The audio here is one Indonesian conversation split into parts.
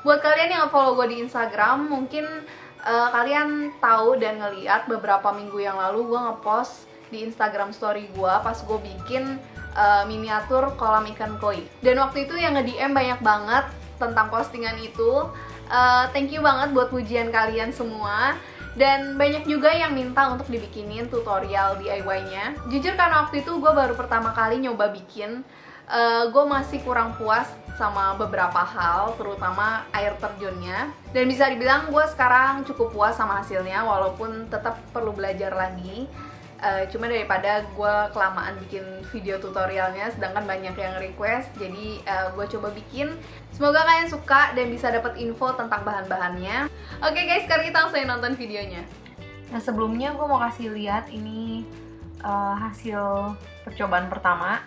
Buat kalian yang follow gue di Instagram, mungkin kalian tahu dan ngeliat beberapa minggu yang lalu gue ngepost di Instagram story gue pas gue bikin miniatur kolam ikan koi. Dan waktu itu yang nge-DM banyak banget tentang postingan itu. Thank you banget buat pujian kalian semua. Dan banyak juga yang minta untuk dibikinin tutorial DIY-nya. Jujur karena waktu itu gue baru pertama kali nyoba bikin, gue masih kurang puas sama beberapa hal, terutama air terjunnya. Dan bisa dibilang gue sekarang cukup puas sama hasilnya, walaupun tetap perlu belajar lagi. Cuma daripada gue kelamaan bikin video tutorialnya, sedangkan banyak yang request, jadi gue coba bikin. Semoga kalian suka dan bisa dapat info tentang bahan-bahannya. Oke guys, sekarang kita langsung nonton videonya. Nah sebelumnya gue mau kasih lihat ini hasil percobaan pertama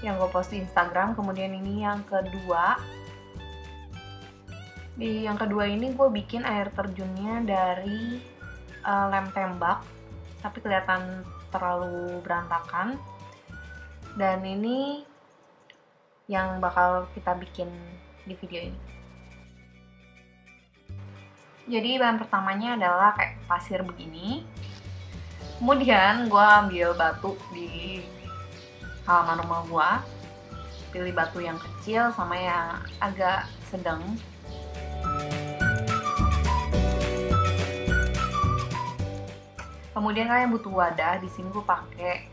yang gue post di Instagram. Kemudian ini yang kedua. Di yang kedua ini gue bikin air terjunnya dari lem tembak, tapi kelihatan terlalu berantakan. Dan ini yang bakal kita bikin di video ini. Jadi bahan pertamanya adalah kayak pasir begini. Kemudian gue ambil batu di halaman rumah gua, pilih batu yang kecil sama yang agak sedang. Kemudian kalian butuh wadah. Di sini gua pakai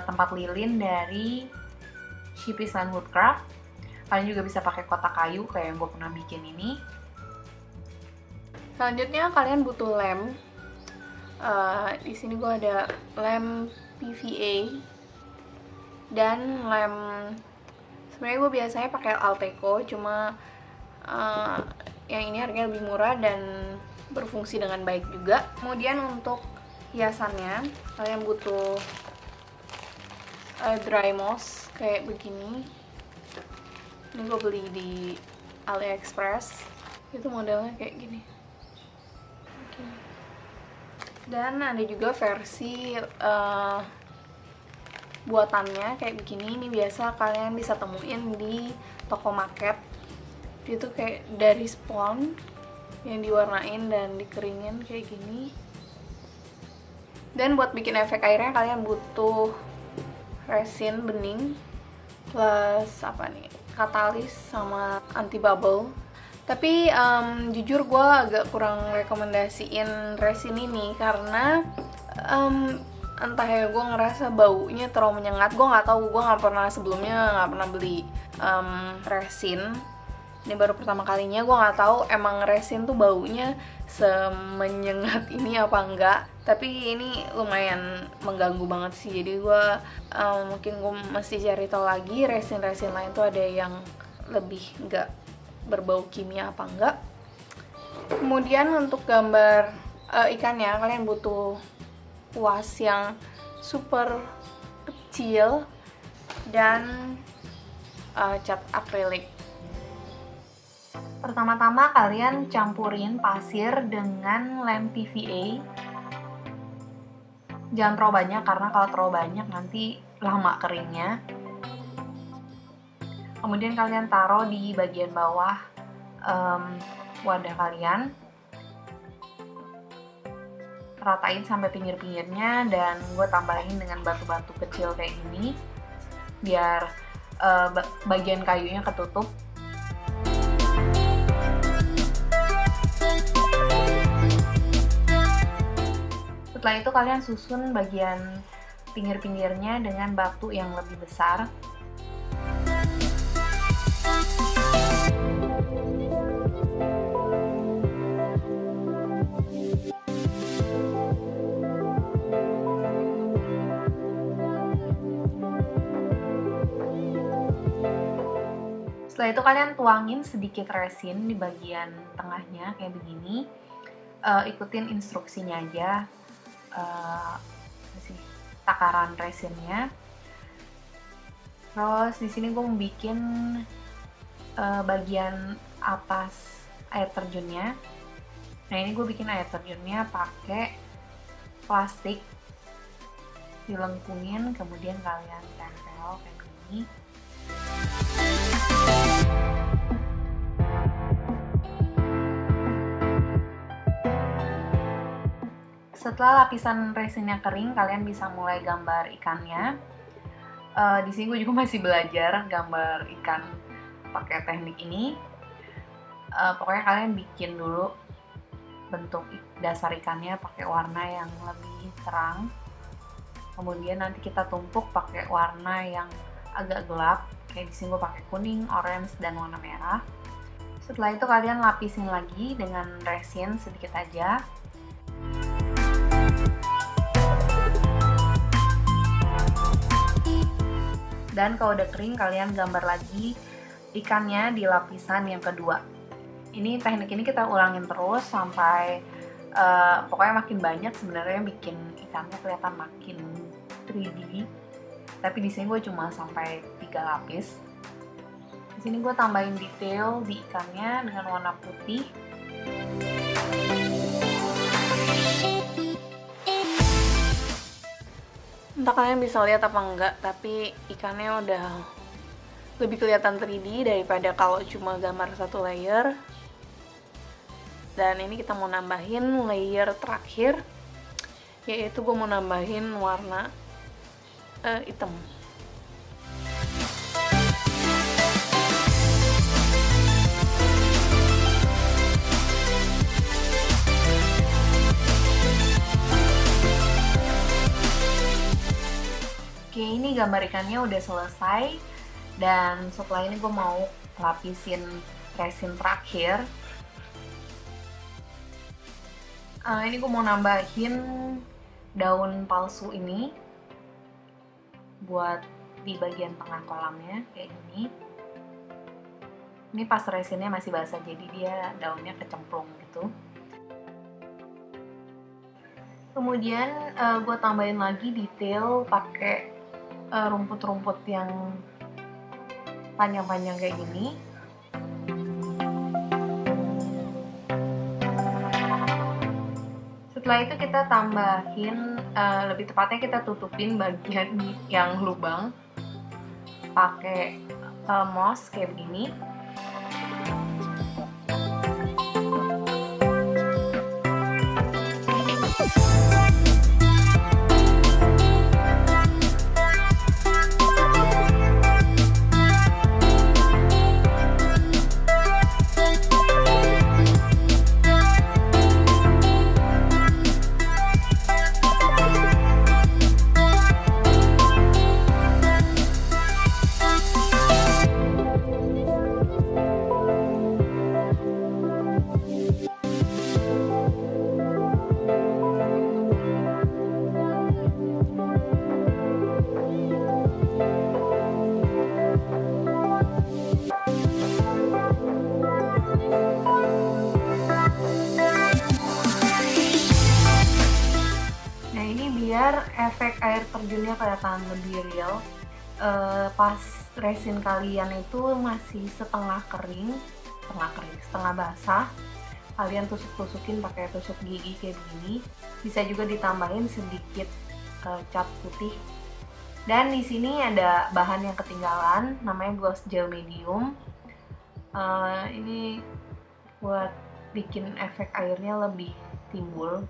tempat lilin dari Shipisan Woodcraft. Kalian juga bisa pakai kotak kayu kayak yang gua pernah bikin ini. Selanjutnya kalian butuh lem. Di sini gua ada lem PVA dan lem, sebenarnya gue biasanya pakai Alteco, cuma yang ini harganya lebih murah dan berfungsi dengan baik juga. Kemudian untuk hiasannya kalian butuh dry moss kayak begini. Ini gue beli di AliExpress, itu modelnya kayak gini. Dan ada juga versi buatannya kayak begini. Ini biasa kalian bisa temuin di toko market. Itu kayak dari spons yang diwarnain dan dikeringin kayak gini. Dan buat bikin efek airnya kalian butuh resin bening plus apa nih, katalis sama anti bubble. Tapi jujur gue agak kurang rekomendasiin resin ini karena entah ya, gue ngerasa baunya terlalu menyengat. Gue nggak tahu, gue sebelumnya nggak pernah beli resin. Ini baru pertama kalinya. Gue nggak tahu emang resin tuh baunya semenyengat ini apa enggak. Tapi ini lumayan mengganggu banget sih. Jadi gue mungkin gue mesti cari tahu lagi resin-resin lain tuh ada yang lebih nggak berbau kimia apa enggak. Kemudian untuk gambar ikannya kalian butuh kuas yang super kecil dan cat akrilik. Pertama-tama kalian campurin pasir dengan lem PVA. Jangan terlalu banyak karena kalau terlalu banyak nanti lama keringnya. Kemudian kalian taruh di bagian bawah wadah kalian. Ratain sampai pinggir-pinggirnya dan gue tambahin dengan batu-batu kecil kayak gini biar bagian kayunya ketutup. Setelah itu kalian susun bagian pinggir-pinggirnya dengan batu yang lebih besar. Setelah itu kalian tuangin sedikit resin di bagian tengahnya kayak begini. Ikutin instruksinya aja, takaran resinnya. Terus di sini gue mau bikin bagian atas air terjunnya. Nah ini gue bikin air terjunnya pakai plastik, dilengkungin, kemudian kalian tempel kayak gini. Setelah lapisan resinnya kering, kalian bisa mulai gambar ikannya. Di sini gue juga masih belajar gambar ikan pakai teknik ini. Pokoknya kalian bikin dulu bentuk dasar ikannya pakai warna yang lebih terang. Kemudian nanti kita tumpuk pakai warna yang agak gelap. Kayak di sini gue pakai kuning, orange, dan warna merah. Setelah itu kalian lapisin lagi dengan resin sedikit aja. Dan kalau udah kering, kalian gambar lagi ikannya di lapisan yang kedua. Ini teknik ini kita ulangin terus sampai pokoknya makin banyak sebenarnya bikin ikannya kelihatan makin 3D. Tapi di sini gue cuma sampai 3 lapis. Di sini gue tambahin detail di ikannya dengan warna putih. Entah kalian bisa lihat apa enggak, tapi ikannya udah lebih kelihatan 3D daripada kalau cuma gambar satu layer. Dan ini kita mau nambahin layer terakhir, yaitu gue mau nambahin warna hitam. Oke, ini gambar ikannya udah selesai, dan setelah ini gue mau lapisin resin terakhir. Ini gue mau nambahin daun palsu ini buat di bagian tengah kolamnya kayak gini. Ini pas resinnya masih basah, jadi dia daunnya kecemplung gitu. Kemudian gue tambahin lagi detail pakai rumput-rumput yang panjang-panjang kayak gini. Setelah itu kita tambahin, lebih tepatnya kita tutupin bagian yang lubang pakai moss kayak begini. Biar efek air terjunnya kelihatan lebih real, pas resin kalian itu masih setengah kering, setengah basah, kalian tusuk-tusukin pakai tusuk gigi kayak gini. Bisa juga ditambahin sedikit cat putih. Dan di sini ada bahan yang ketinggalan, namanya gloss gel medium. Ini buat bikin efek airnya lebih timbul.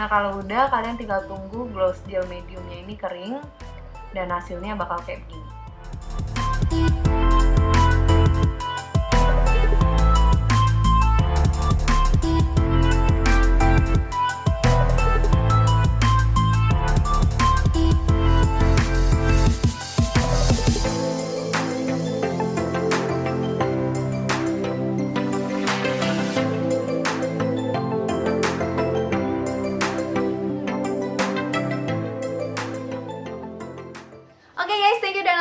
Nah, kalau udah, kalian tinggal tunggu gloss gel mediumnya ini kering, dan hasilnya bakal kayak begini.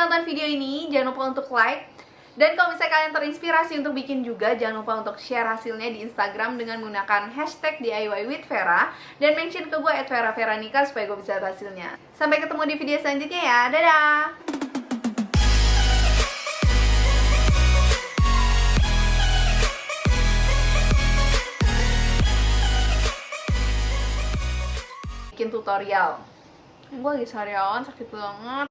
Nonton video ini, jangan lupa untuk like. Dan kalau misalnya kalian terinspirasi untuk bikin juga, jangan lupa untuk share hasilnya di Instagram dengan menggunakan hashtag DIY with Vera, dan mention ke gue @vera_veranika supaya gue bisa lihat hasilnya. Sampai ketemu di video selanjutnya ya, dadah! bikin tutorial. Gue lagi seharian sakit banget,